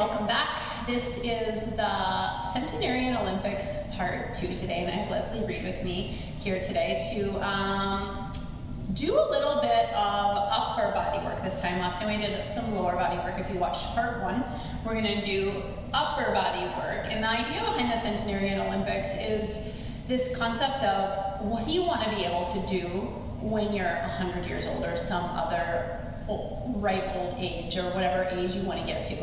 welcome back. This is the Centenarian Olympics Part II today, and I have Leslie Reed with me here today to do a little bit of upper body work this time. Last time we did some lower body work. If you watched Part 1, we're going to do upper body work. And the idea behind the Centenarian Olympics is this concept of what do you want to be able to do when you're 100 years old or some other ripe old age or whatever age you want to get to.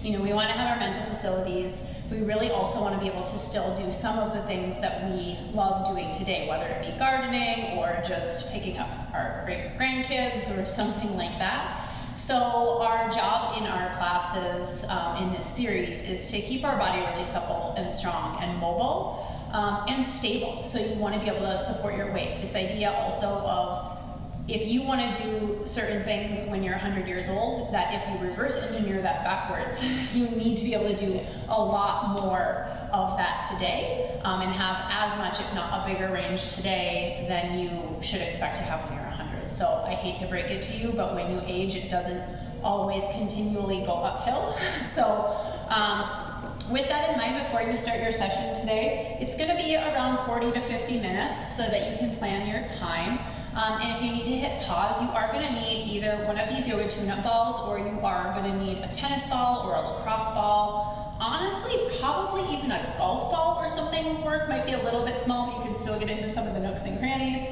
You know, we want to have our mental facilities. We really also want to be able to still do some of the things that we love doing today, whether it be gardening or just picking up our great grandkids or something like that. So our job in our classes in this series is to keep our body really supple and strong and mobile and stable. So you want to be able to support your weight. This idea also of if you want to do certain things when you're 100 years old, that if you reverse engineer that backwards, you need to be able to do a lot more of that today and have as much, if not a bigger range today than you should expect to have when you're 100. So I hate to break it to you, but when you age, it doesn't always continually go uphill. So with that in mind, before you start your session today, it's going to be around 40 to 50 minutes so that you can plan your time. And if you need to hit pause, you are going to need either one of these yoga tune-up balls, or you are going to need a tennis ball or a lacrosse ball. Honestly, probably even a golf ball or something will work. Might be a little bit small, but you can still get into some of the nooks and crannies.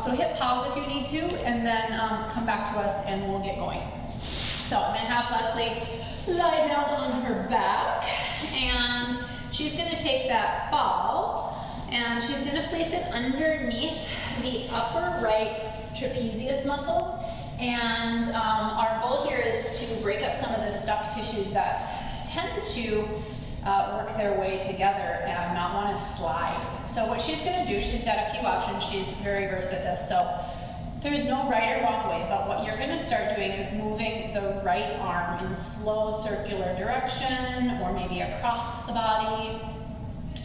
So hit pause if you need to, and then come back to us and we'll get going. So I'm going to have Leslie lie down on her back, and she's going to take that ball and she's going to place it underneath the upper right trapezius muscle. And our goal here is to break up some of the stuck tissues that tend to work their way together and not want to slide. So what she's going to do, she's got a few options. She's very versed at this. So there's no right or wrong way, but what you're going to start doing is moving the right arm in slow circular direction or maybe across the body.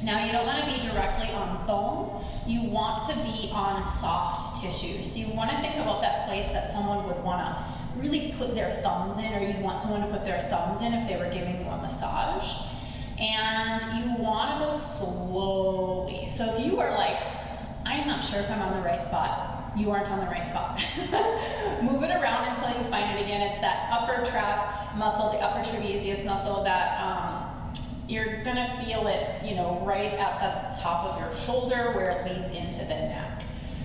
Now you don't want to be directly on foam. You want to be on soft tissue. So you want to think about that place that someone would want to really put their thumbs in, or you'd want someone to put their thumbs in if they were giving you a massage. And you want to go slowly. So if you are like, I'm not sure if I'm on the right spot, you aren't on the right spot. Move it around until you find it again. It's that upper trap muscle, the upper trapezius muscle that you're gonna feel it, you know, right at the top of your shoulder where it leads into the neck.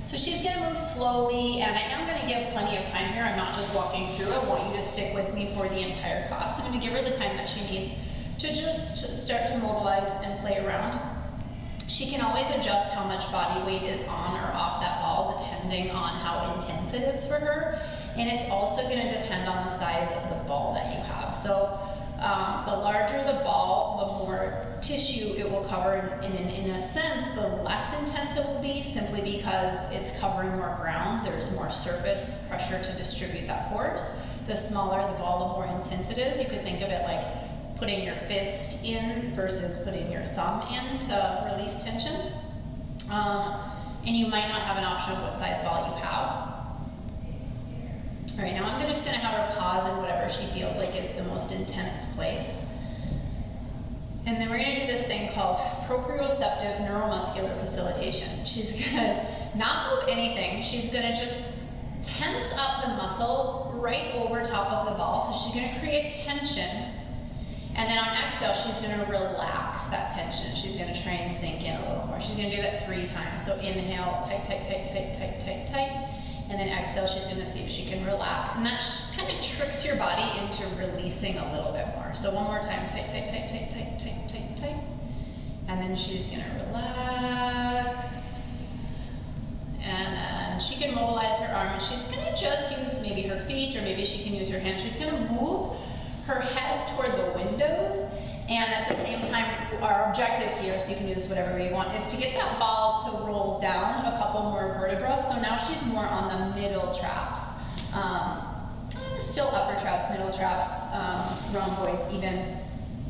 So she's gonna move slowly, and I am gonna give plenty of time here. I'm not just walking through. I want you to stick with me for the entire class. I'm gonna give her the time that she needs to just start to mobilize and play around. She can always adjust how much body weight is on or off that ball depending on how intense it is for her. And it's also gonna depend on the size of the ball that you have. So the larger the ball, the more tissue it will cover, and in a sense, the less intense it will be, simply because it's covering more ground. There's more surface pressure to distribute that force. The smaller the ball, the more intense it is. You could think of it like putting your fist in versus putting your thumb in to release tension. And you might not have an option of what size ball you have. All right, now I'm just going to have her pause in whatever she feels like is the most intense place. And then we're going to do this thing called proprioceptive neuromuscular facilitation. She's going to not move anything. She's going to just tense up the muscle right over top of the ball. So she's going to create tension. And then on exhale, she's going to relax that tension. She's going to try and sink in a little more. She's going to do that 3 times. So inhale, tight, tight, tight, tight, tight, tight, tight. And then exhale, she's going to see if she can relax. And that kind of tricks your body into releasing a little bit more. So one more time, tight, tight, tight, tight, tight, tight, tight, tight. And then she's going to relax. And then she can mobilize her arm, and she's going to just use maybe her feet, or maybe she can use her hands. She's going to move her head toward the windows. And at the same time, our objective here, so you can do this whatever way you want, is to get that ball to roll down a couple more vertebrae. So now she's more on the middle traps. Still upper traps, middle traps, rhomboids even.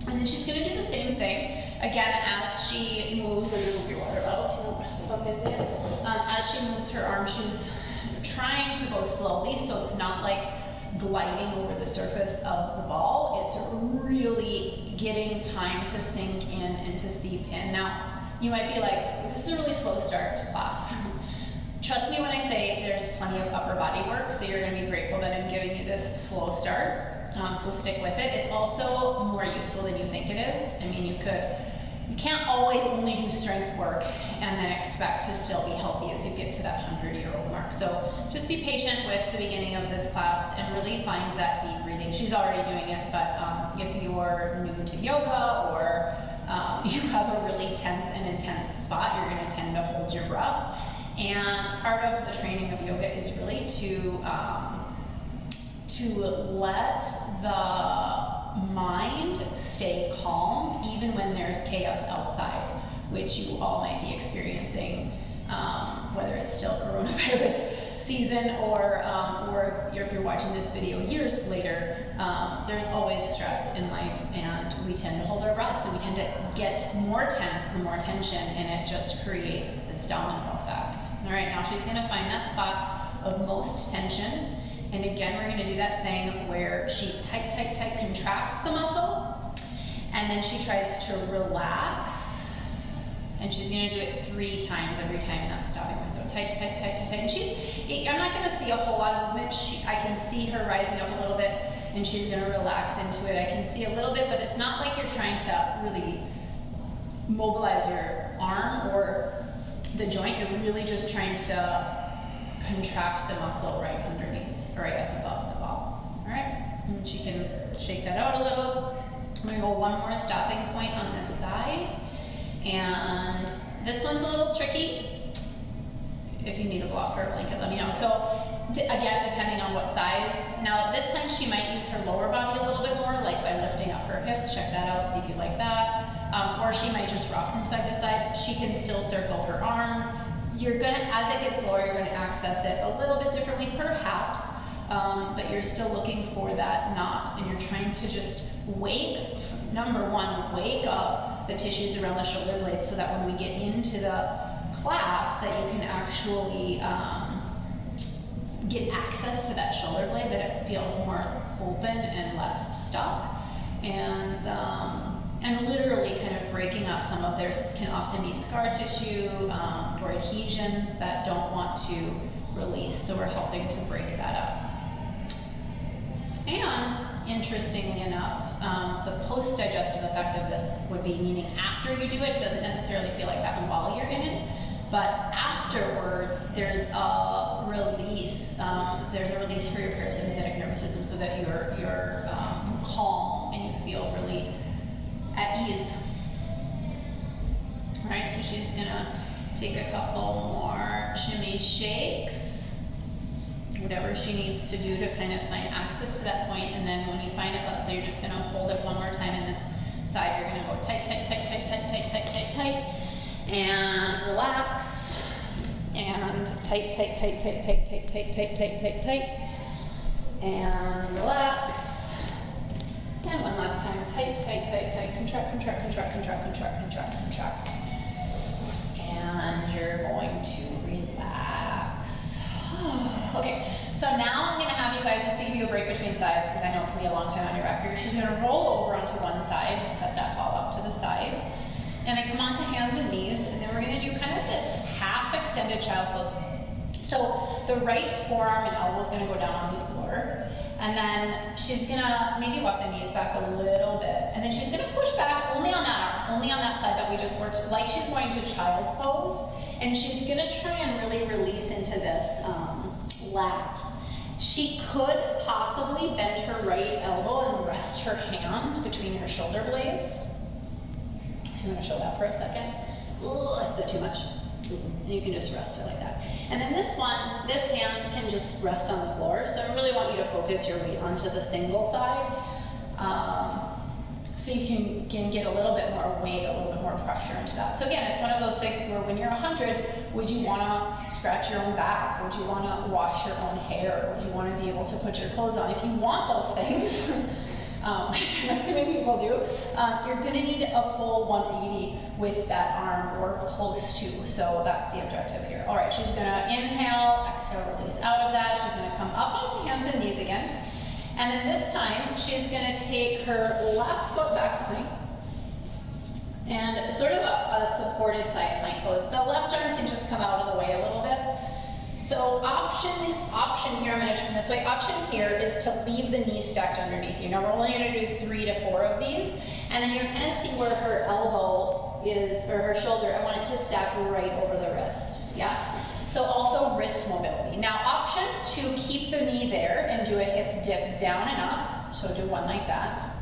And then she's going to do the same thing. Again, as she moves, your water bottles, bump into it. As she moves her arm, she's trying to go slowly, so it's not like gliding over the surface of the ball. It's really getting time to sink in and to seep in. Now, you might be like, this is a really slow start to class. Trust me when I say there's plenty of upper body work, so you're going to be grateful that I'm giving you this slow start. So stick with it. It's also more useful than you think it is. I mean, you can't always only do strength work and then expect to still be healthy as you get to that 100-year-old mark. So just be patient with the beginning of this class and really find that deep breathing. She's already doing it, but if you're new to yoga or you have a really tense and intense spot, you're going to tend to hold your breath. And part of the training of yoga is really to let the mind stay calm even when there's chaos outside, which you all might be experiencing, whether it's still coronavirus season or if you're watching this video years later. There's always stress in life, and we tend to hold our breath, so we tend to get more tense, the more tension, and it just creates this domino effect. All right, now she's going to find that spot of most tension. And again, we're going to do that thing where she tight contracts the muscle, and then she tries to relax, and she's going to do it 3 times every time in that stopping point. So tight. And I'm not going to see a whole lot of movement. I can see her rising up a little bit, and she's going to relax into it. I can see a little bit, but it's not like you're trying to really mobilize your arm or the joint. You're really just trying to contract the muscle right underneath. Right as above the ball. All right, and she can shake that out a little. I'm gonna go one more stopping point on this side, and this one's a little tricky. If you need a blocker or blanket, let me know. So again, depending on what size. Now this time she might use her lower body a little bit more, like by lifting up her hips. Check that out, see if you like that. Or she might just rock from side to side. She can still circle her arms. You're gonna, as it gets lower, you're gonna access it a little bit differently, perhaps. But you're still looking for that knot, and you're trying to just number one, wake up the tissues around the shoulder blades so that when we get into the class that you can actually get access to that shoulder blade, that it feels more open and less stuck. And literally kind of breaking up some of there can often be scar tissue or adhesions that don't want to release, so we're helping to break that up. And interestingly enough, the post-digestive effect of this would be, meaning after you do it, doesn't necessarily feel like that while you're in it, but afterwards there's a release. There's a release for your parasympathetic nervous system so that you're calm and you feel really at ease. All right, so she's gonna take a couple more shimmy shakes, whatever she needs to do to kind of find access to that point. And then when you find it, Leslie, you're just gonna hold it one more time in this side. You're gonna go tight, and relax, and tight, and relax. And one last time, tight, contract. And you're going to relax. Okay, so now I'm gonna have you guys, just to give you a break between sides, because I know it can be a long time on your back here. She's gonna roll over onto one side, just set that ball up to the side. And then come onto hands and knees, and then we're gonna do kind of this half extended child's pose. So the right forearm and elbow is gonna go down on the floor. And then she's gonna maybe walk the knees back a little bit. And then she's gonna push back only on that arm, only on that side that we just worked, like she's going to child's pose. And she's gonna try and really release into this lat. She could possibly bend her right elbow and rest her hand between her shoulder blades. So I'm gonna show that for a second. Ooh, is that too much? And you can just rest it like that. And then this one, this hand can just rest on the floor. So I really want you to focus your weight onto the single side. So you can get a little bit more weight, a little bit more pressure into that. So again, it's one of those things where when you're 100, would you want to scratch your own back? Would you want to wash your own hair? Would you want to be able to put your clothes on? If you want those things, which I'm assuming people do, you're going to need a full 180 with that arm or close to. So that's the objective here. All right, she's going to inhale, exhale, release out of that. She's going to come up onto hands and knees again. And then this time, she's gonna take her left foot back behind, and sort of a supported side plank pose. The left arm can just come out of the way a little bit. So option here, I'm gonna turn this way, option here is to leave the knees stacked underneath you. Now we're only gonna do 3 to 4 of these, and then you're gonna see where her elbow is, or her shoulder, I want it to stack right over the wrist, yeah? So also wrist mobility. Now option to keep the knee there and do a hip dip down and up, so do one like that.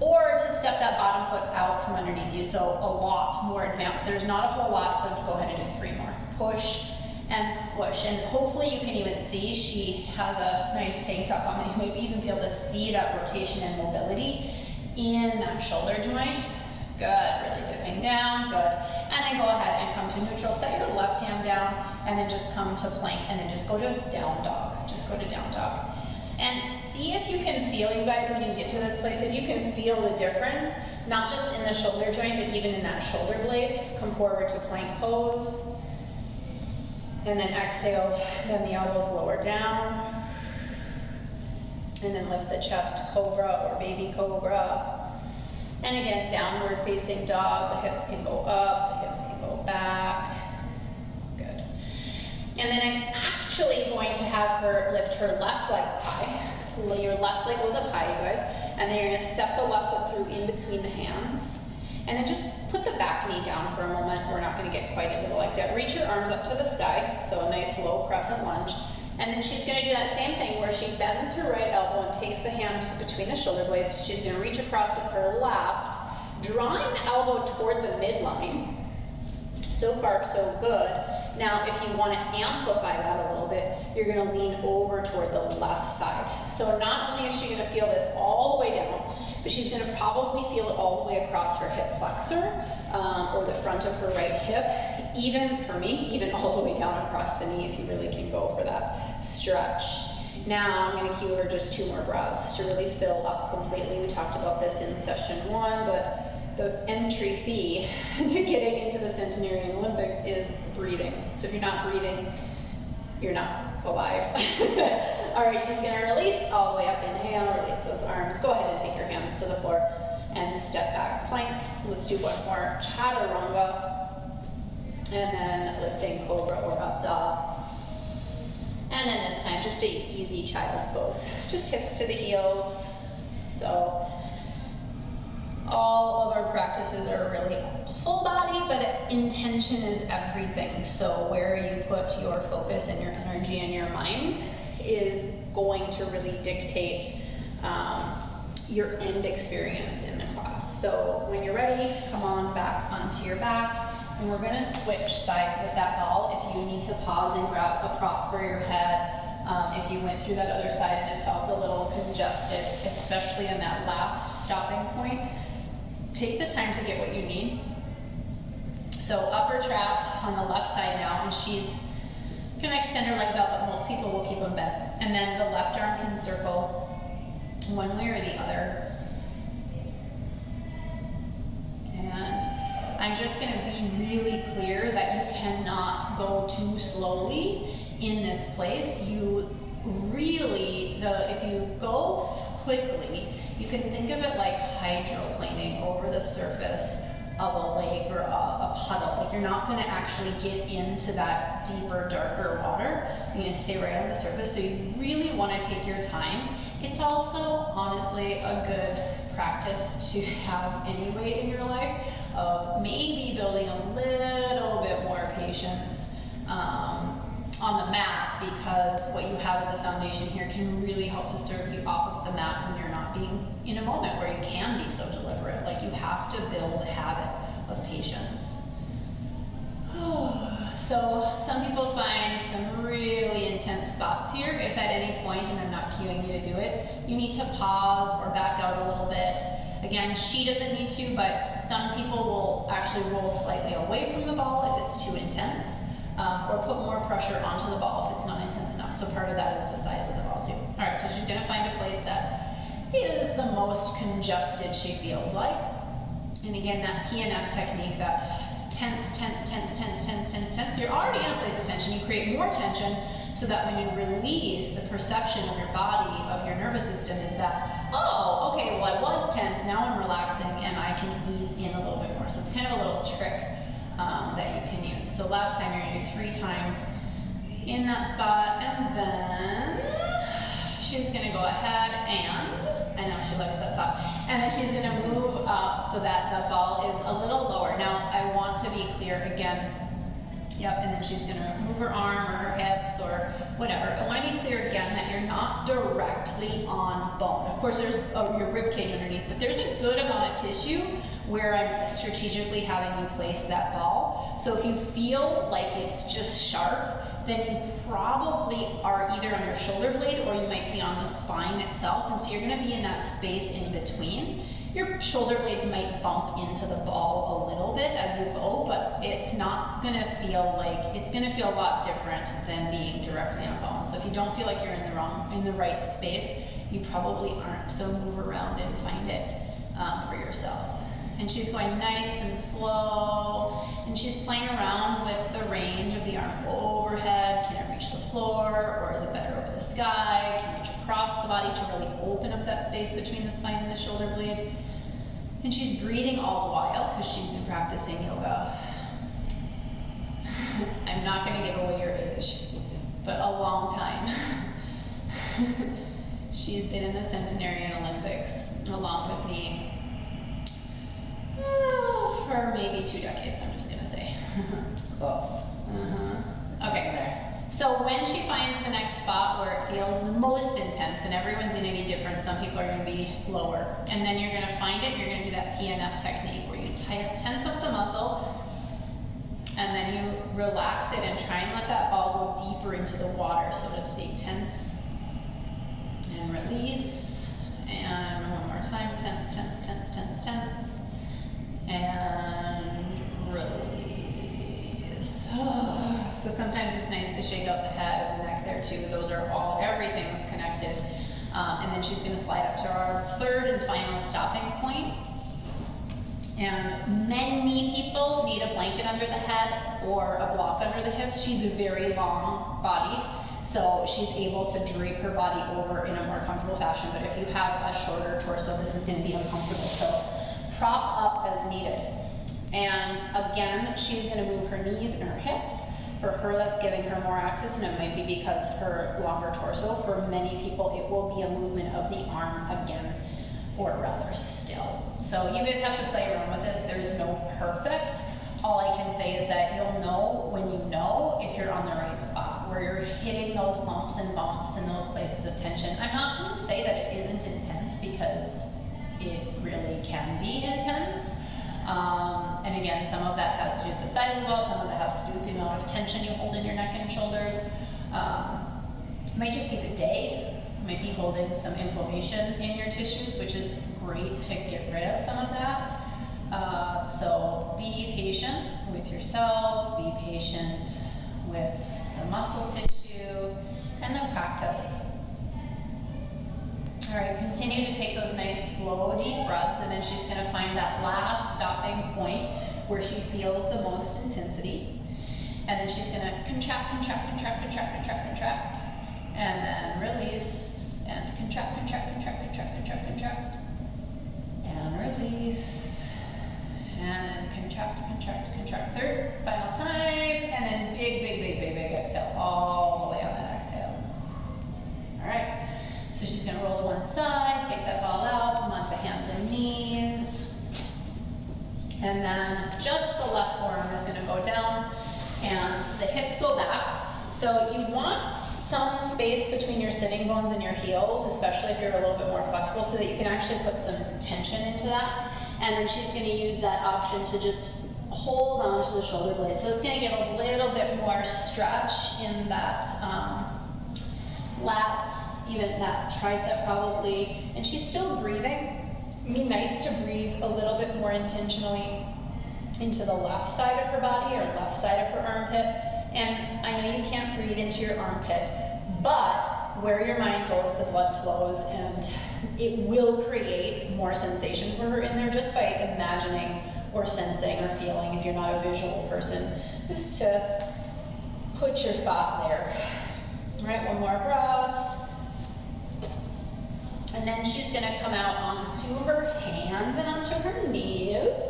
Or to step that bottom foot out from underneath you, so a lot more advanced. There's not a whole lot, so go ahead and do 3 more. Push and push, and hopefully you can even see she has a nice tank top on, and you might even be able to see that rotation and mobility in that shoulder joint. Good, really dipping down, good. And then go ahead and come to neutral, set your left hand down, and then just come to plank, and then just go to down dog. Just go to down dog. And see if you can feel, you guys, when you get to this place, if you can feel the difference, not just in the shoulder joint, but even in that shoulder blade. Come forward to plank pose. And then exhale, then the elbows lower down. And then lift the chest, cobra or baby cobra. And again, downward facing dog. The hips can go up, the hips can go back. Good. And then I'm actually going to have her lift her left leg up high. Your left leg goes up high, you guys. And then you're going to step the left foot through in between the hands. And then just put the back knee down for a moment. We're not going to get quite into the legs yet. Reach your arms up to the sky, so a nice low crescent lunge. And then she's going to do that same thing where she bends her right elbow and takes the hand between the shoulder blades. She's going to reach across with her left, drawing the elbow toward the midline. So far, so good. Now, if you want to amplify that a little bit, you're going to lean over toward the left side. So not only is she going to feel this all the way down, but she's going to probably feel it all the way across her hip flexor, or the front of her right hip. Even, for me, even all the way down across the knee if you really can go for that stretch. Now I'm going to cue her just 2 more breaths to really fill up completely. We talked about this in session 1, but the entry fee to getting into the Centenarian Olympics is breathing. So if you're not breathing, you're not alive. All right, she's going to release all the way up. Inhale, release those arms. Go ahead and take your hands to the floor and step back plank. Let's do one more chaturanga. And then lifting cobra or up dog. And then this time, just an easy child's pose. Just hips to the heels. So all of our practices are really full body, but intention is everything. So where you put your focus and your energy and your mind is going to really dictate your end experience in the class. So when you're ready, come on back onto your back. And we're going to switch sides with that ball. If you need to pause and grab a prop for your head, if you went through that other side and it felt a little congested, especially in that last stopping point, take the time to get what you need. So upper trap on the left side now, and she's going to extend her legs out, but most people will keep them bent. And then the left arm can circle one way or the other. And I'm just going to be really clear that you cannot go too slowly in this place. You really, if you go quickly, you can think of it like hydroplaning over the surface of a lake or a puddle. Like, you're not going to actually get into that deeper, darker water. You're going to stay right on the surface. So you really want to take your time. It's also, honestly, a good practice to have anyway in your life of maybe building a little bit more patience on the mat, because what you have as a foundation here can really help to serve you off of the mat when you're not being in a moment where you can be so deliberate. Like, you have to build a habit of patience. So some people find some really intense spots here. If at any point, and I'm not cueing you to do it, you need to pause or back out a little bit. Again, she doesn't need to, but some people will actually roll slightly away from the ball if it's too intense, or put more pressure onto the ball if it's not intense enough. So part of that is the size of the ball too. All right, so she's gonna find a place that is the most congested she feels like. And again, that PNF technique, that tense, tense, tense, tense, tense, tense, tense. You're already in a place of tension. You create more tension, so that when you release, the perception of your body, of your nervous system is that, oh, okay, well I was tense, now I'm relaxing and I can ease in a little bit more. So it's kind of a little trick that you can use. So last time you're going to do 3 times in that spot, and then she's going to go ahead and, I know she likes that spot, and then she's going to move up so that the ball is a little lower. Now I want to be clear again. Yep, and then she's going to move her arm or her hips or whatever. I want to be clear again that you're not directly on bone. Of course, there's your rib cage underneath, but there's a good amount of tissue where I'm strategically having you place that ball. So if you feel like it's just sharp, then you probably are either on your shoulder blade or you might be on the spine itself. And so you're going to be in that space in between. Your shoulder blade might bump into the ball a little bit as you go, but it's not going to feel like, it's going to feel a lot different than being directly on bone. So if you don't feel like you're in the right space, you probably aren't. So move around and find it for yourself. And she's going nice and slow, and she's playing around with the range of the arm overhead. Can it reach the floor, or is it better over the sky? Can it reach across the body to really open up that space between the spine and the shoulder blade? And she's breathing all the while because she's been practicing yoga. I'm not going to give away your age, but a long time. She's been in the Centenarian Olympics along with me for maybe 2 decades, I'm just going to say. Close. Okay, so when she finds the next spot where it feels the most intense, and everyone's going to be different, some people are going to be lower, and then you're going to find it, you're going to do that PNF technique where you tense up the muscle, and then you relax it and try and let that ball go deeper into the water, so to speak. Tense and release, and one more time, tense, tense, tense, tense, tense. And release. Oh. So sometimes it's nice to shake out the head and the neck there too. Those are all, everything's connected. And then she's going to slide up to our 3rd and final stopping point. And many people need a blanket under the head or a block under the hips. She's very long bodied, so she's able to drape her body over in a more comfortable fashion. But if you have a shorter torso, this is going to be uncomfortable. So prop up as needed. And again, she's going to move her knees and her hips. For her, that's giving her more access, and it might be because her longer torso. For many people, it will be a movement of the arm again, or rather still. So you guys have to play around with this. There is no perfect. All I can say is that you'll know when you know if you're on the right spot, where you're hitting those lumps and bumps and those places of tension. I'm not going to say that it isn't intense, because it really can be intense. And again, some of that has to do with the size of the ball, some of that has to do with the amount of tension you hold in your neck and shoulders. It might just be the day. You might be holding some inflammation in your tissues, which is great to get rid of some of that. So be patient with yourself, be patient with the muscle tissue, and then practice. All right, continue to take those nice, slow, deep breaths, and then she's going to find that last stopping point where she feels the most intensity. And then she's going to contract, contract, contract, contract, contract, contract, and then release, and contract, contract, contract, contract, contract, contract, and release, and then contract, contract, contract, 3rd, final time, and then big, big, big, big, big exhale, all the way on that exhale. All right. So she's going to roll to one side, take that ball out, come onto hands and knees. And then just the left forearm is going to go down and the hips go back. So you want some space between your sitting bones and your heels, especially if you're a little bit more flexible, so that you can actually put some tension into that. And then she's going to use that option to just hold on to the shoulder blade. So it's going to give a little bit more stretch in that lat, even that tricep probably, and she's still breathing. It'd be nice to breathe a little bit more intentionally into the left side of her body or left side of her armpit. And I know you can't breathe into your armpit, but where your mind goes, the blood flows, and it will create more sensation for her in there just by imagining or sensing or feeling, if you're not a visual person, just to put your thought there. All right, one more breath. And then she's gonna come out onto her hands and onto her knees.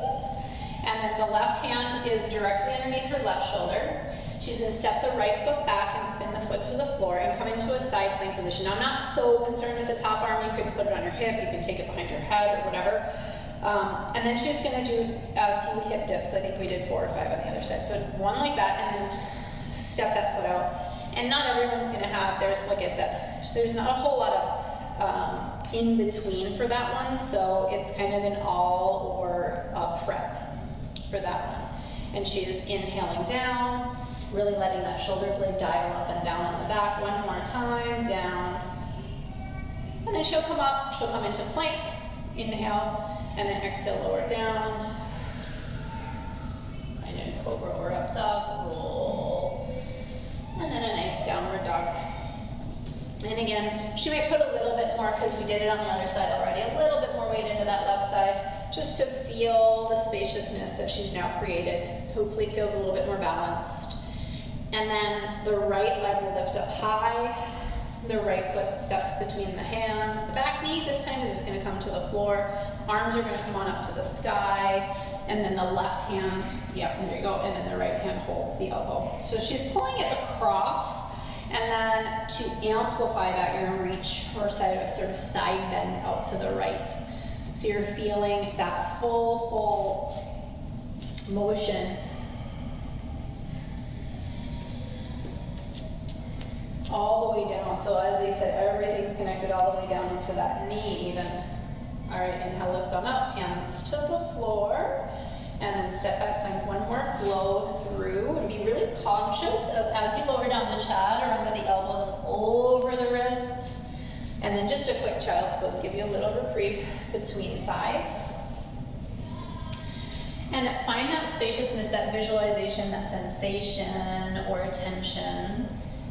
And then the left hand is directly underneath her left shoulder. She's gonna step the right foot back and spin the foot to the floor and come into a side plank position. Now, I'm not so concerned with the top arm. You could put it on your hip, you can take it behind your head or whatever. And then she's gonna do a few hip dips. So I think we did 4 or 5 on the other side. So one like that, and then step that foot out. And not everyone's gonna have, there's, like I said, there's not a whole lot of in between for that one. So it's kind of an all or a prep for that one. And she's inhaling down, really letting that shoulder blade dial up and down on the back. One more time, down. And then she'll come up, she'll come into plank, inhale, and then exhale, lower down. And then cobra or up dog, roll. And then a nice downward dog. And again, she might put a little bit more, because we did it on the other side already, a little bit more weight into that left side, just to feel the spaciousness that she's now created. Hopefully it feels a little bit more balanced. And then the right leg will lift up high. The right foot steps between the hands. The back knee this time is just going to come to the floor. Arms are going to come on up to the sky. And then the left hand, yep, there you go. And then the right hand holds the elbow. So she's pulling it across. And then to amplify that, you're going to reach her side of a sort of side bend out to the right. So you're feeling that full motion all the way down. So as I said, everything's connected all the way down into that knee even. All right, inhale, lift on up, hands to the floor. And then step back plank, one more flow through, and be really conscious of, as you lower down the chad, remember the elbows over the wrists. And then just a quick child's pose, give you a little reprieve between sides. And find that spaciousness, that visualization, that sensation or attention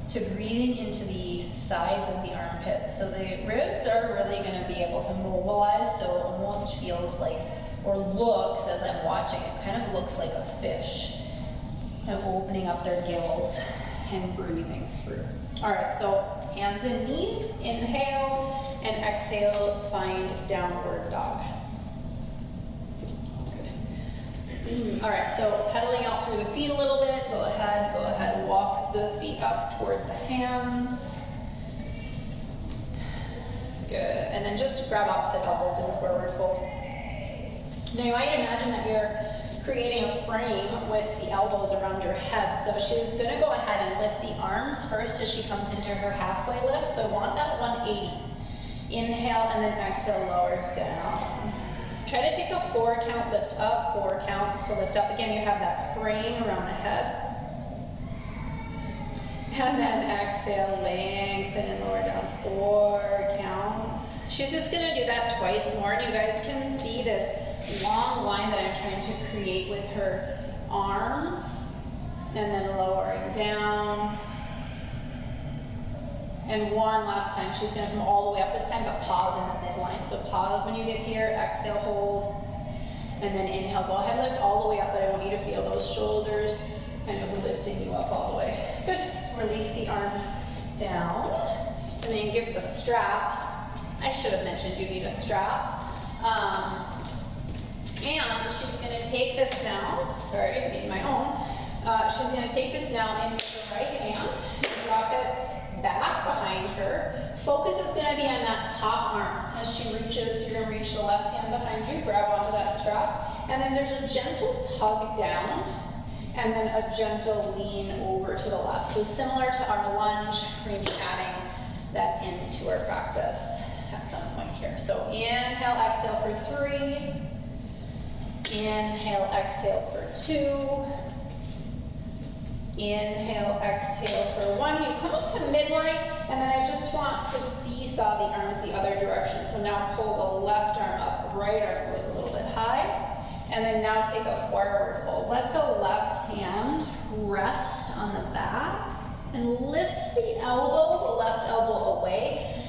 to breathing into the sides of the armpits. So the ribs are really going to be able to mobilize, so it almost feels like, or looks, as I'm watching, it kind of looks like a fish, kind of opening up their gills and breathing through. All right, so hands and knees, inhale, and exhale, find downward dog. Good. All right, so pedaling out through the feet a little bit, go ahead, walk the feet up toward the hands. Good, and then just grab opposite elbows in a forward fold. Now you might imagine that you're creating a frame with the elbows around your head. So she's going to go ahead and lift the arms first as she comes into her halfway lift. So I want that 180. Inhale and then exhale, lower down. Try to take a 4 count, lift up, 4 counts to lift up. Again, you have that frame around the head. And then exhale, lengthen and lower down, 4 counts. She's just going to do that twice more. And you guys can see this long line that I'm trying to create with her arms, and then lowering down. And one last time, she's going to come all the way up this time, but pause in the midline. So pause when you get here, exhale, hold, and then inhale. Go ahead, lift all the way up, but I want you to feel those shoulders kind of lifting you up all the way. Good. Release the arms down, and then you give the strap. I should have mentioned you need a strap. And she's going to take this now, sorry, I made my own. She's going to take this now into the right hand, drop it back behind her. Focus is going to be on that top arm. As she reaches, you're going to reach the left hand behind you, grab onto that strap, and then there's a gentle tug down, and then a gentle lean over to the left. So similar to our lunge, we're going to be adding that into our practice at some point here. So inhale, exhale for 3. Inhale, exhale for 2. Inhale, exhale for 1. You come up to midline, and then I just want to seesaw the arms the other direction. So now pull the left arm up, right arm goes a little bit high, and then now take a forward fold. Let the left hand rest on the back, and lift the elbow, the left elbow away.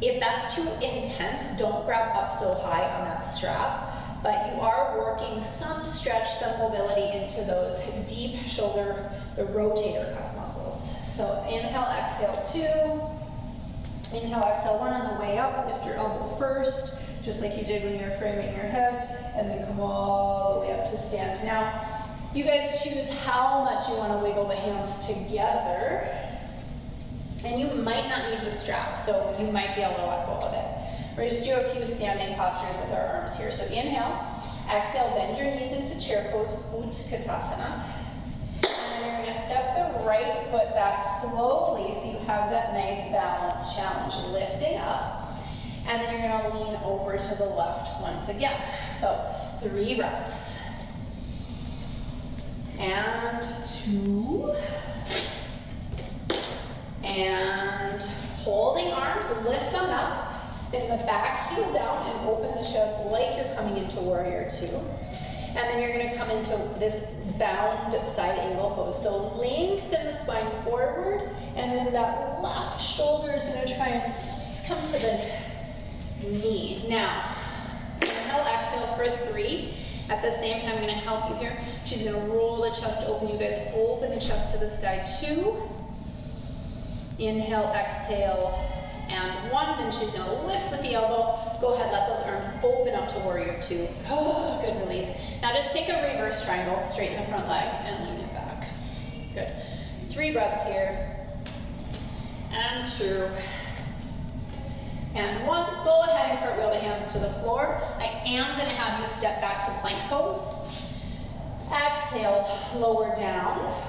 If that's too intense, don't grab up so high on that strap. But you are working some stretch, some mobility into those deep shoulder, the rotator cuff muscles. So inhale, exhale 2. Inhale, exhale 1 on the way up. Lift your elbow first, just like you did when you were framing your head, and then come all the way up to stand. Now, you guys choose how much you want to wiggle the hands together. And you might not need the strap, so you might be able to let go of it. We're just do a few standing postures with our arms here. So inhale, exhale, bend your knees into chair pose, Utkatasana. And then you're going to step the right foot back slowly so you have that nice balance challenge, lifting up. And then you're going to lean over to the left once again. So 3 breaths. And 2. And holding arms, lift them up. Spin the back heel down and open the chest like you're coming into warrior 2. And then you're going to come into this bound side angle pose. So lengthen the spine forward, and then that left shoulder is going to try and just come to the knee. Now, inhale, exhale for 3. At the same time, I'm going to help you here. She's going to roll the chest open. You guys open the chest to the sky. 2. Inhale, exhale, and 1. Then she's going to lift with the elbow. Go ahead, let those arms open up to warrior 2. Oh, good release. Now just take a reverse triangle, straighten the front leg, and lean it back. Good. 3 breaths here. And 2. And 1. Go ahead and cartwheel the hands to the floor. I am going to have you step back to plank pose. Exhale, lower down,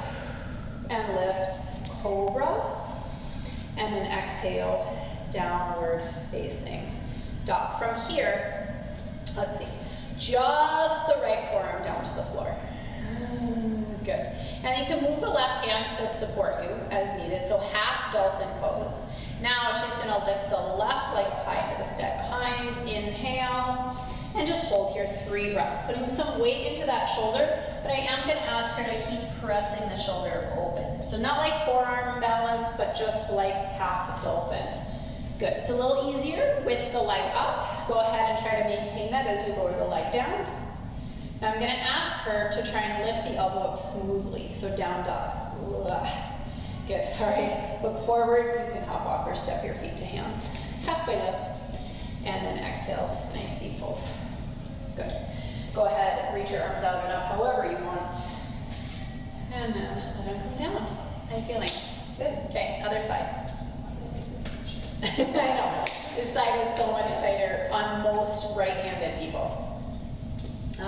and lift, cobra. And then exhale, downward facing dog. From here, let's see, just the right forearm down to the floor. Good. And you can move the left hand to support you as needed. So half dolphin pose. Now she's going to lift the left leg high into the sky behind. Inhale. And just hold here 3 breaths, putting some weight into that shoulder, but I am going to ask her to keep pressing the shoulder open. So not like forearm balance, but just like half dolphin. Good. It's a little easier with the leg up. Go ahead and try to maintain that as you lower the leg down. Now I'm going to ask her to try and lift the elbow up smoothly. So down dog. Good. All right. Look forward. You can hop, walk, or step your feet to hands. Halfway lift. And then exhale. Nice deep fold. Good. Go ahead, reach your arms out and up however you want. And then let them come down. How are you feeling? Good. Okay, other side. I know. This side is so much tighter on most right-handed people.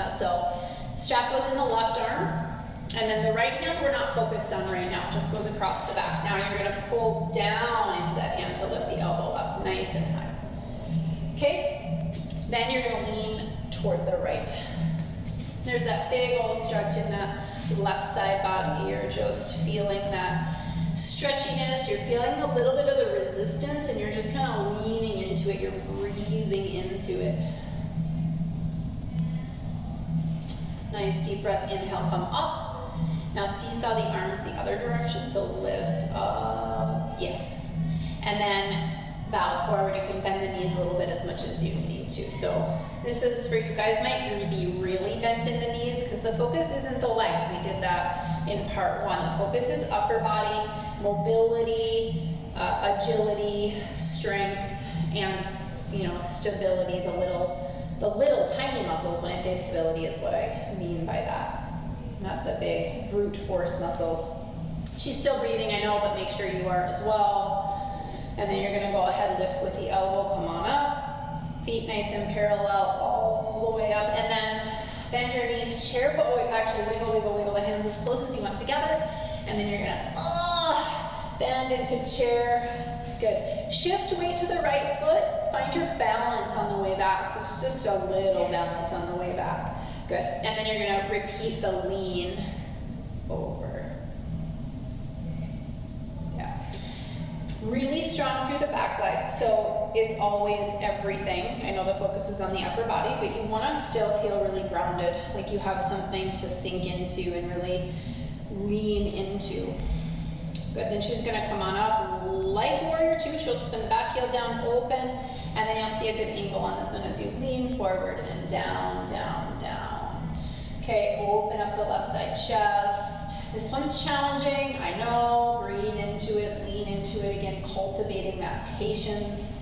So strap goes in the left arm. And then the right hand we're not focused on right now. It just goes across the back. Now you're going to pull down into that hand to lift the elbow up nice and high. Okay? Then you're going to lean toward the right. There's that big old stretch in that left side body. You're just feeling that stretchiness. You're feeling a little bit of the resistance, and you're just kind of leaning into it. You're breathing into it. Nice deep breath. Inhale, come up. Now seesaw the arms the other direction, so lift up. Yes. And then bow forward. You can bend the knees a little bit as much as you need to. So this is for you guys might be really bent in the knees because the focus isn't the legs. We did that in part 1. The focus is upper body, mobility, agility, strength, and stability. The little tiny muscles. When I say stability, is what I mean by that. Not the big brute force muscles. She's still breathing, I know, but make sure you are as well. And then you're going to go ahead and lift with the elbow. Come on up. Feet nice and parallel all the way up. And then bend your knees, chair. Actually, wiggle the hands as close as you want together. And then you're going to bend into chair. Good. Shift weight to the right foot. Find your balance on the way back. So it's just a little balance on the way back. Good. And then you're going to repeat the lean over. Really strong through the back leg, so it's always everything. I know the focus is on the upper body, but you want to still feel really grounded, like you have something to sink into and really lean into. Good, then she's going to come on up, like warrior 2. She'll spin the back heel down, open, and then you'll see a good angle on this one as you lean forward and down, down, down. Okay, open up the left side chest. This one's challenging, I know. Breathe into it, lean into it. Again, cultivating that patience.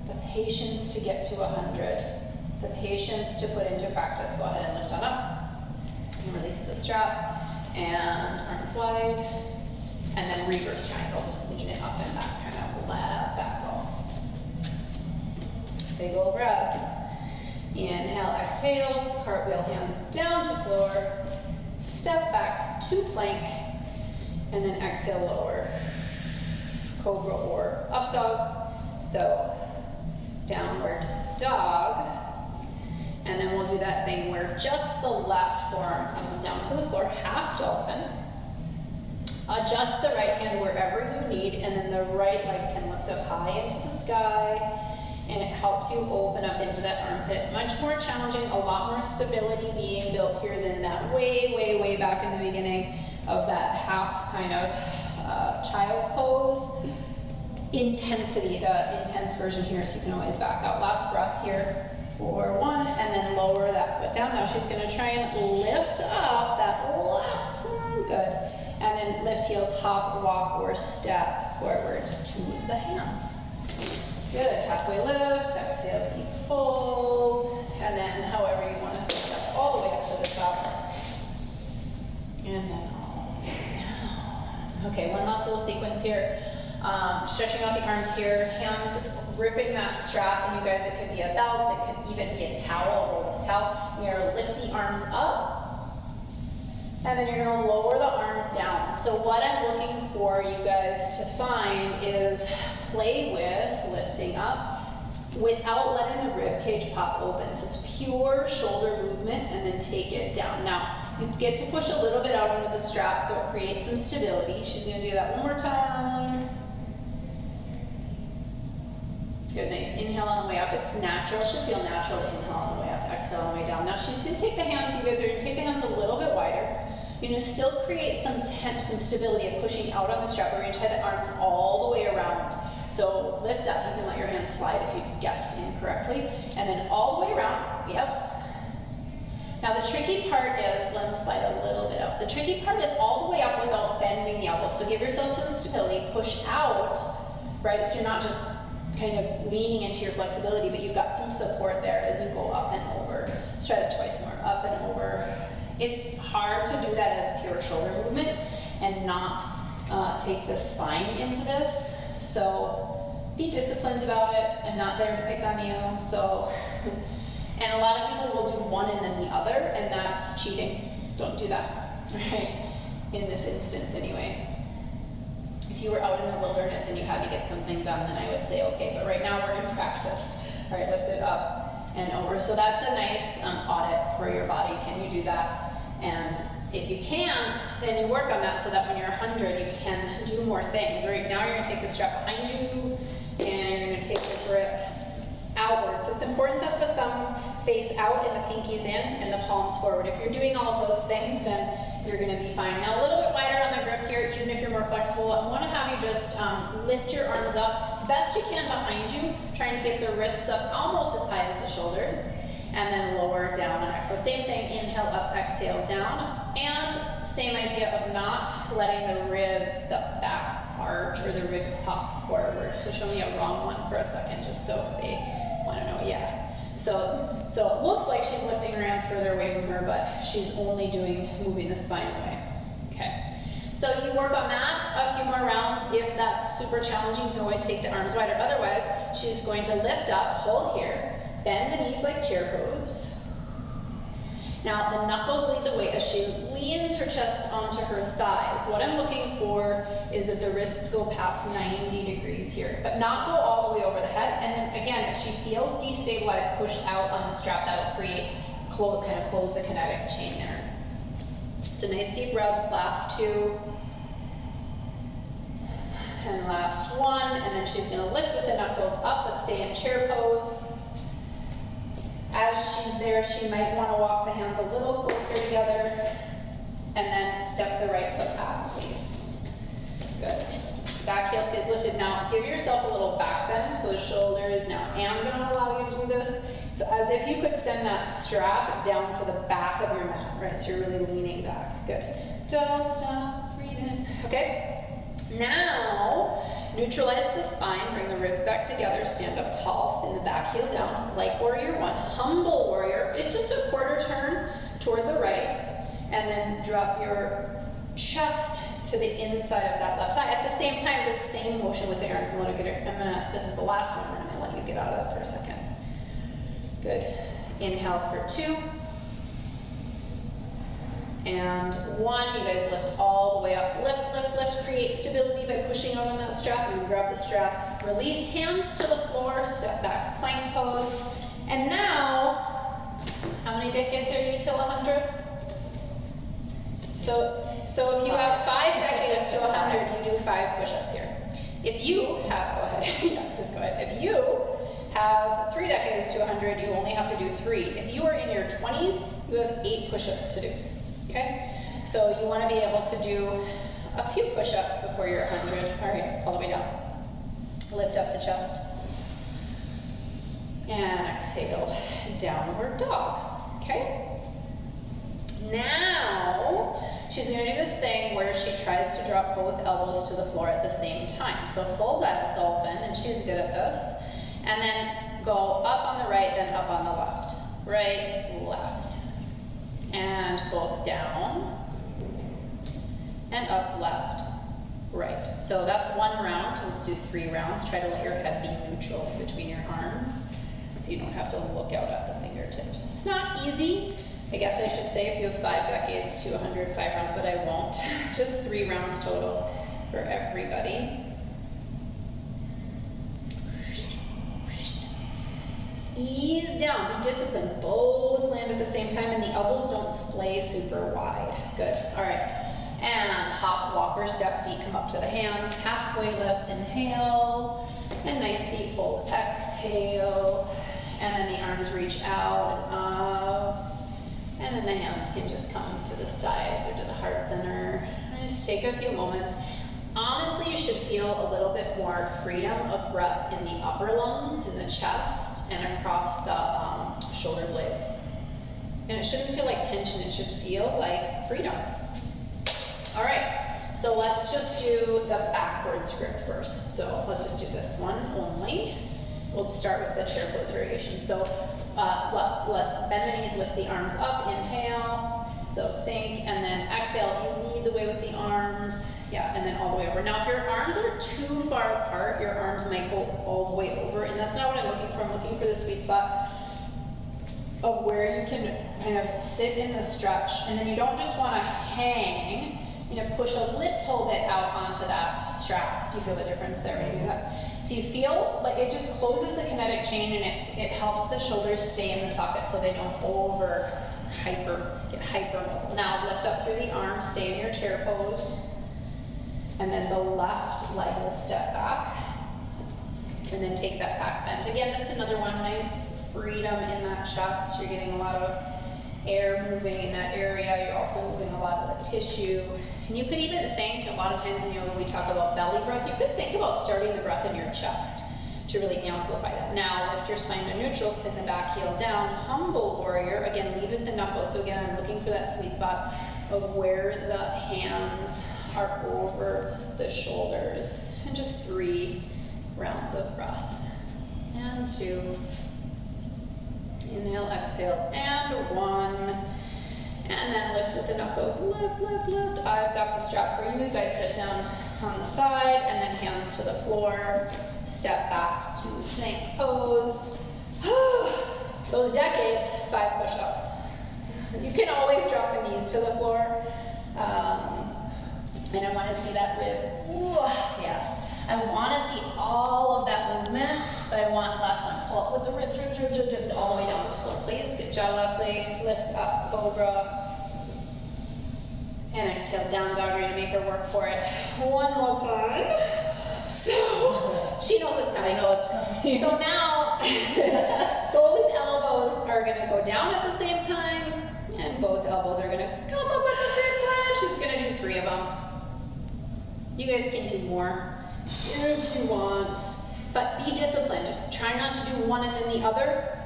The patience to get to 100. The patience to put into practice. Go ahead and lift on up. And release the strap. And arms wide. And then reverse triangle. Just lean it up and back. Kind of let that go. Big old breath. Inhale, exhale, cartwheel hands down to floor, step back to plank, and then exhale, lower. Cobra or up dog. So downward dog. And then we'll do that thing where just the left forearm comes down to the floor, half dolphin. Adjust the right hand wherever you need, and then the right leg can lift up high into the sky. And it helps you open up into that armpit. Much more challenging, a lot more stability being built here than that way back in the beginning of that half kind of child's pose. Intensity, the intense version here, so you can always back out. Last breath here for 1, and then lower that foot down. Now she's gonna try and lift up that left arm, good. And then lift heels, hop, walk, or step forward to the hands. Good, halfway lift, exhale, deep fold, and then however you want to stand up, all the way up to the top. And then all the way down. Okay, one last little sequence here. Stretching out the arms here, hands gripping that strap, and you guys, it could be a belt, it could even be a towel, a rolled towel. We're going to lift the arms up, and then you're going to lower the arms down. So what I'm looking for you guys to find is play with lifting up without letting the rib cage pop open. So it's pure shoulder movement, and then take it down. Now, you get to push a little bit out under the strap so it creates some stability. She's going to do that one more time. Good, nice. Inhale on the way up. It's natural. It should feel natural to inhale on the way up, exhale on the way down. Now she's going to take the hands. You guys are going to take the hands a little bit wider. You're going to still create some tension, some stability of pushing out on the strap. We're going to tie the arms all the way around. So lift up. You can let your hands slide if you guessed incorrectly. And then all the way around. Yep. Now the tricky part is, let them slide a little bit up. The tricky part is all the way up without bending the elbows. So give yourself some stability. Push out, right? So you're not just kind of leaning into your flexibility, but you've got some support there as you go up and over. Let's try that twice more. Up and over. It's hard to do that as pure shoulder movement and not take the spine into this. So be disciplined about it. I'm not there to pick on you. So, and a lot of people will do one and then the other, and that's cheating. Don't do that, right? In this instance anyway. If you were out in the wilderness and you had to get something done, then I would say okay, but right now we're in practice. All right, lift it up and over. So that's a nice audit for your body. Can you do that? And if you can't, then you work on that so that when you're 100, you can do more things. Right now you're going to take the strap behind you, and you're going to take the grip outward. So it's important that the thumbs face out and the pinkies in and the palms forward. If you're doing all of those things, then you're going to be fine. Now a little bit wider on the grip here, even if you're more flexible. I want to have you just lift your arms up as best you can behind you, trying to get the wrists up almost as high as the shoulders, and then lower down and exhale. Same thing, inhale up, exhale down, and same idea of not letting the ribs, the back arch or the ribs pop forward. So show me a wrong one for a second, just so if they want to know, yeah. So it looks like she's lifting her hands further away from her, but she's only moving the spine away. Okay. So you work on that a few more rounds. If that's super challenging, you can always take the arms wider. Otherwise, she's going to lift up, hold here, bend the knees like chair pose. Now the knuckles lead the way as she leans her chest onto her thighs. What I'm looking for is that the wrists go past 90 degrees here, but not go all the way over the head. And then again, if she feels destabilized, push out on the strap. That'll create, kind of close the kinetic chain there. So nice deep breaths, last 2. And last 1, and then she's gonna lift with the knuckles up, but stay in chair pose. As she's there, she might want to walk the hands a little closer together, and then step the right foot back, please. Good. Back heel stays lifted. Now, give yourself a little back bend, so the shoulder is now. I am going to allow you to do this. It's as if you could send that strap down to the back of your mat, right? So you're really leaning back. Good. Don't stop breathing. Okay. Now, neutralize the spine, bring the ribs back together, stand up tall, spin the back heel down, like warrior one. Humble warrior, it's just a quarter turn toward the right, and then drop your chest to the inside of that left thigh. At the same time, the same motion with the arms. This is the last one, and I'm gonna let you get out of that for a second. Good. Inhale for 2. And 1, you guys lift all the way up. Lift, lift, lift. Create stability by pushing out on that strap. And grab the strap. Release, hands to the floor. Step back, plank pose. And now, how many decades are you till 100? So if you have 5 decades to 100, you do 5 push-ups here. If you have, go ahead, yeah, just go ahead. If you have 3 decades to 100, you only have to do 3. If you are in your 20s, you have 8 push-ups to do. Okay, so you want to be able to do a few push-ups before you're 100. All right, all the way down. Lift up the chest. And exhale, downward dog. Okay? Now, she's going to do this thing where she tries to drop both elbows to the floor at the same time. So full dolphin, and she's good at this. And then go up on the right, then up on the left. Right, left. And both down, and up, left, right. So that's 1 round. Let's do 3 rounds. Try to let your head be neutral between your arms so you don't have to look out at the fingertips. It's not easy. I guess I should say if you have 5 decades to 100, 5 rounds, but I won't. Just 3 rounds total for everybody. Ease down, be disciplined. Both land at the same time and the elbows don't splay super wide. Good, all right. And hop, walker, step, feet come up to the hands. Halfway lift, inhale. And nice deep fold, exhale. And then the arms reach out and up. And then the hands can just come to the sides or to the heart center. And just take a few moments. Honestly, you should feel a little bit more freedom of breath in the upper lungs, in the chest, and across the shoulder blades. And it shouldn't feel like tension, it should feel like freedom. All right, so let's just do the backwards grip first. So let's just do this one only. We'll start with the chair pose variation. So let's bend the knees, lift the arms up, inhale. So sink, and then exhale. You lead the way with the arms. Yeah, and then all the way over. Now, if your arms are too far apart, your arms might go all the way over, and that's not what I'm looking for. I'm looking for the sweet spot of where you can kind of sit in the stretch, and then you don't just want to hang. You know, push a little bit out onto that strap. Do you feel the difference there when you do that? So you feel like it just closes the kinetic chain, and it helps the shoulders stay in the socket so they don't get hyper. Now lift up through the arms, stay in your chair pose. And then the left leg will step back. And then take that back bend. Again, this is another one, nice freedom in that chest. You're getting a lot of air moving in that area. You're also moving a lot of the tissue. And you could even think, a lot of times when we talk about belly breath, you could think about starting the breath in your chest to really amplify that. Now, lift your spine to neutral, spin the back heel down. Humble warrior, again, lead with the knuckles. So again, I'm looking for that sweet spot of where the hands are over the shoulders. And just 3 rounds of breath. And 2. Inhale, exhale, and 1. And then lift with the knuckles. Lift, lift, lift. I've got the strap for you. You guys sit down on the side, and then hands to the floor. Step back to plank pose. Those decades, 5 push-ups. You can always drop the knees to the floor. And I want to see that rib. Ooh, yes. I want to see all of that movement, but I want last one. Pull up with the ribs, all the way down to the floor, please. Good job, Leslie. Lift up, cobra. And exhale, down dog. We're going to make her work for it. One more time. So, she knows what's coming. I know what's coming. So now, both elbows are going to go down at the same time, and both elbows are going to come up at the same time. She's going to do 3 of them. You guys can do more if you want, but be disciplined. Try not to do one and then the other.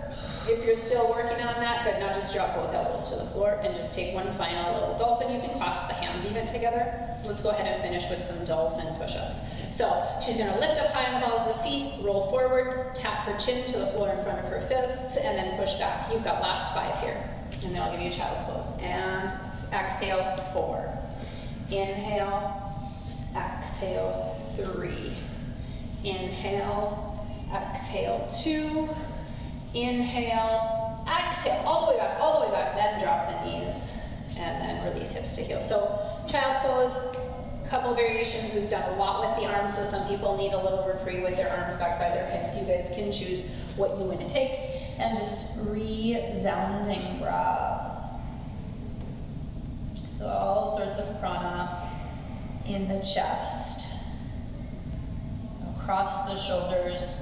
If you're still working on that, good. Now just drop both elbows to the floor and just take one final little dolphin. You can clasp the hands even together. Let's go ahead and finish with some dolphin push-ups. So she's going to lift up high on the balls of the feet, roll forward, tap her chin to the floor in front of her fists, and then push back. You've got last 5 here. And then I'll give you a child's pose. And exhale, 4. Inhale, exhale, 3. Inhale, exhale, 2. Inhale, exhale, all the way back, then drop the knees, and then release hips to heels. So child's pose, couple variations. We've done a lot with the arms, so some people need a little reprieve with their arms back by their hips. You guys can choose what you want to take, and just resounding breath. So all sorts of prana in the chest, across the shoulders,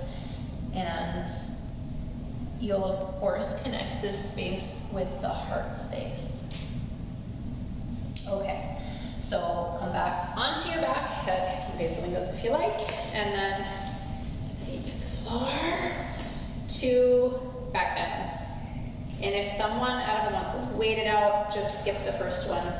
and you'll of course connect this space with the heart space. Okay, so come back onto your back, head, you can face the windows if you like, and then feet to the floor, 2 back bends. And if someone out of them wants to wait it out, just skip the first one,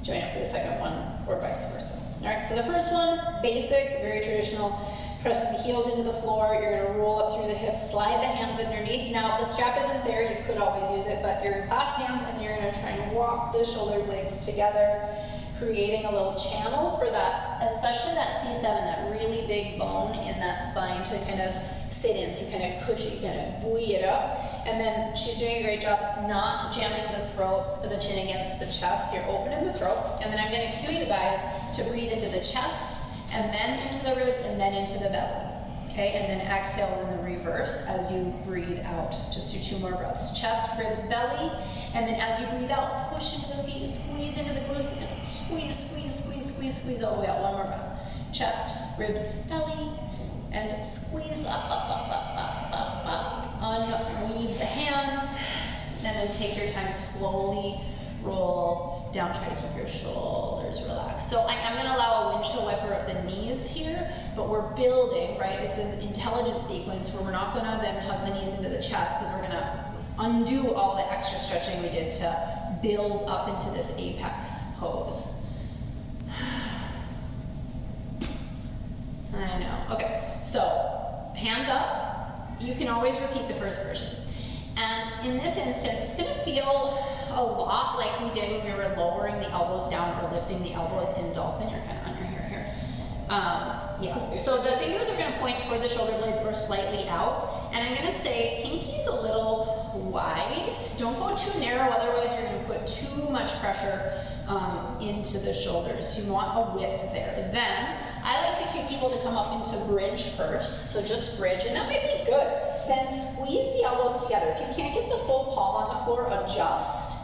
join up for the second one, or vice versa. All right, so the first one, basic, very traditional. Pressing the heels into the floor, you're going to roll up through the hips, slide the hands underneath. Now, the strap isn't there, you could always use it, but you're going to clasp hands and you're going to try and walk the shoulder blades together, creating a little channel for that, especially that C7, that really big bone in that spine to kind of sit in. So you kind of push it, you kind of buoy it up. And then she's doing a great job not jamming the throat, the chin against the chest. You're opening the throat. And then I'm going to cue you guys to breathe into the chest, and then into the ribs, and then into the belly. Okay, and then exhale in the reverse as you breathe out. Just do 2 more breaths. Chest, ribs, belly, and then as you breathe out, push into the feet, squeeze into the glutes, and squeeze, squeeze, squeeze, squeeze, squeeze all the way out. 1 more breath. Chest, ribs, belly, and squeeze up, up, up, up, up, up, up. Unweave the hands, and then take your time, slowly roll down, try to keep your shoulders relaxed. So I'm going to allow a windshield wiper of the knees here, but we're building, right? It's an intelligent sequence where we're not going to then hug the knees into the chest, because we're going to undo all the extra stretching we did to build up into this apex pose. I know. Okay, so hands up. You can always repeat the first version. And in this instance, it's going to feel a lot like we did when we were lowering the elbows down or lifting the elbows in dolphin. You're kind of under here. Yeah. So the fingers are going to point toward the shoulder blades or slightly out. And I'm going to say pinky's a little wide. Don't go too narrow, otherwise you're going to put too much pressure into the shoulders. You want a width there. Then I like to cue people to come up into bridge first. So just bridge, and that might be good. Then squeeze the elbows together. If you can't get the full palm on the floor, adjust.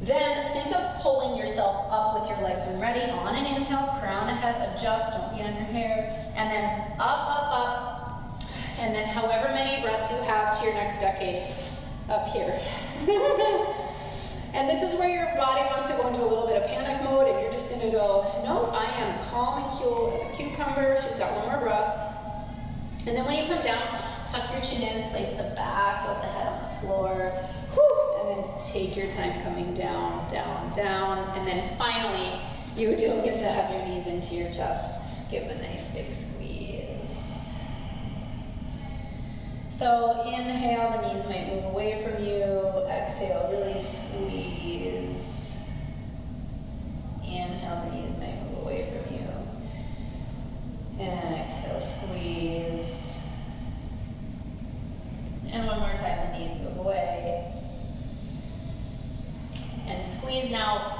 Then think of pulling yourself up with your legs when ready. On an inhale, crown ahead, adjust, don't be on your hair. And then up, up, up. And then however many breaths you have to your next decade, up here. And this is where your body wants to go into a little bit of panic mode, and you're just going to go, no, I am calm and cool as a cucumber. She's got 1 more breath. And then when you come down, tuck your chin in, place the back of the head on the floor. Whew, and then take your time coming down, down, down. And then finally, you do get to hug your knees into your chest. Give a nice big squeeze. So inhale, the knees might move away from you. Exhale, really squeeze. Inhale, the knees might move away from you. And exhale, squeeze. And 1 more time, the knees move away. And squeeze. Now,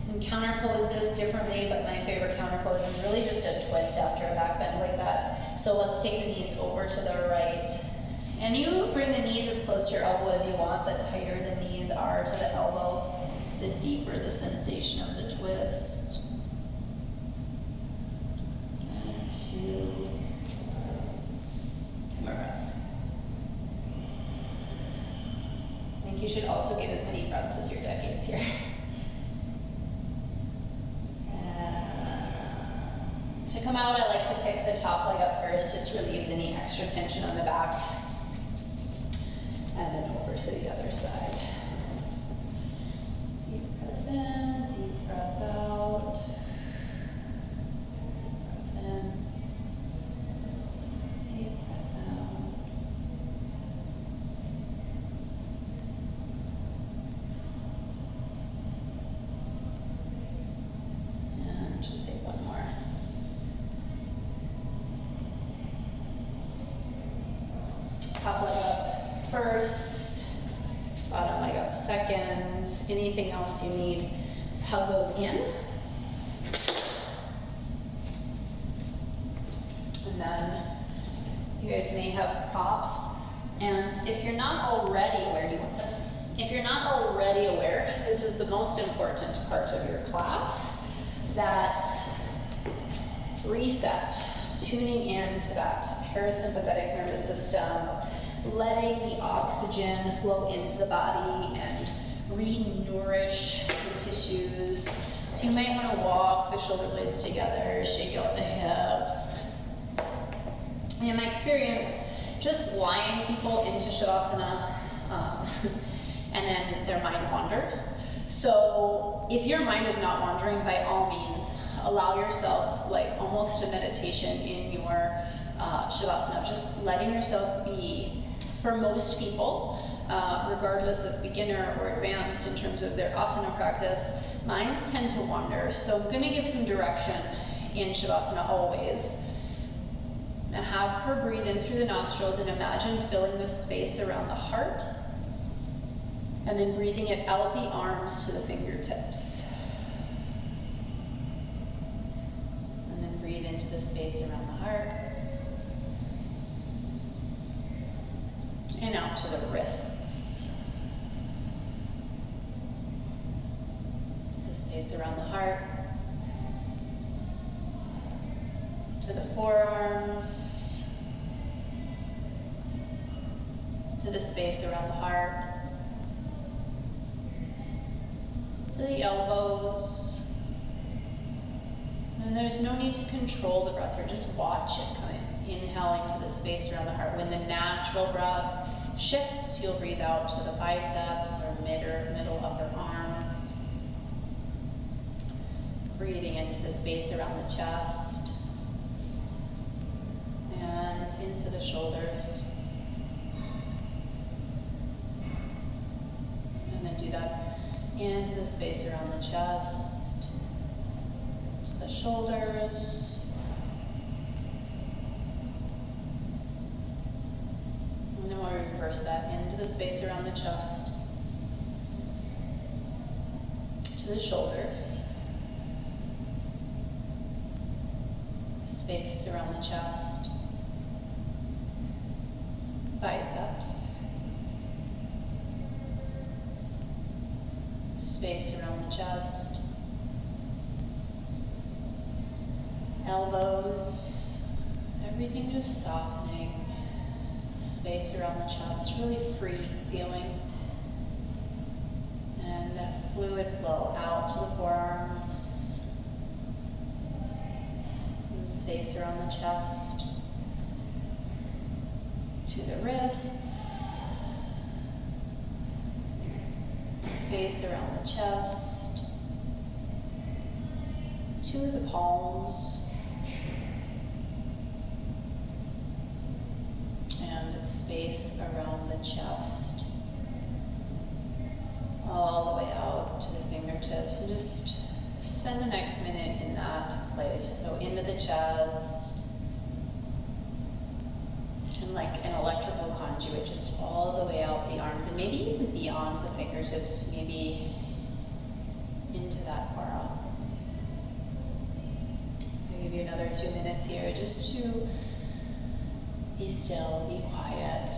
you can counter pose this differently, but my favorite counter pose is really just a twist after a back bend like that. So let's take the knees over to the right. And you bring the knees as close to your elbow as you want. The tighter the knees are to the elbow, the deeper the sensation of the twist. And 2 more breaths. I think you should also get as many breaths as your decades here. To come out, I like to pick the top leg up first, just relieves any extra tension on the back. And then over to the other side. Deep breath in, deep breath out. Breath in, deep breath out. And should take one more. Top leg up first, bottom leg up second. Anything else you need, just hug those in. And then you guys may have props. And if you're not already aware, do you want this? If you're not already aware, this is the most important part of your class, that reset, tuning into that parasympathetic nervous system, letting the oxygen flow into the body and re-nourish the tissues. So you might want to walk the shoulder blades together, shake out the hips. In my experience, just lying people into Shavasana, and then their mind wanders. So if your mind is not wandering, by all means, allow yourself like almost a meditation in your Shavasana, just letting yourself be. For most people, regardless of beginner or advanced in terms of their asana practice, minds tend to wander. So I'm going to give some direction in Shavasana always. Now have her breathe in through the nostrils and imagine filling the space around the heart. And then breathing it out the arms to the fingertips. And then breathe into the space around the heart. And out to the wrists. The space around the heart. To the forearms. To the space around the heart. To the elbows. And there's no need to control the breath here, just watch it coming. Inhaling to the space around the heart. When the natural breath shifts, you'll breathe out to the biceps or middle upper arms. Breathing into the space around the chest and into the shoulders. And then do that into the space around the chest, to the shoulders. Reverse that into the space around the chest, to the shoulders, space around the chest, biceps, space around the chest, elbows, everything just softening. Space around the chest, really free feeling. And that fluid flow out to the forearms. And space around the chest. To the wrists. Space around the chest. To the palms. Space around the chest, all the way out to the fingertips, and just spend the next minute in that place. So into the chest, and like an electrical conduit, just all the way out the arms, and maybe even beyond the fingertips, maybe into that far out. So I'll give you another 2 minutes here just to be still, be quiet.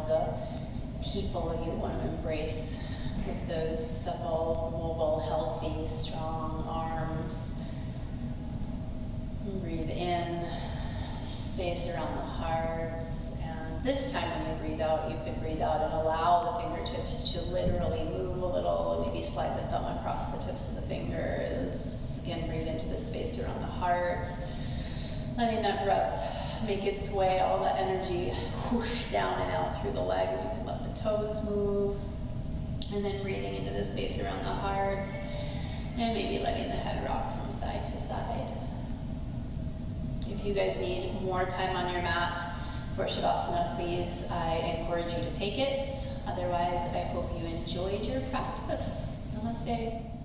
the people you want to embrace with those supple, mobile, healthy, strong arms. Breathe in, space around the heart. And this time when you breathe out, you can breathe out and allow the fingertips to literally move a little, maybe slide the thumb across the tips of the fingers. Again, breathe into the space around the heart. Letting that breath make its way, all that energy whoosh down and out through the legs. You can let the toes move. And then breathing into the space around the heart. And maybe letting the head rock from side to side. If you guys need more time on your mat for Shavasana, please, I encourage you to take it. Otherwise, I hope you enjoyed your practice. Namaste.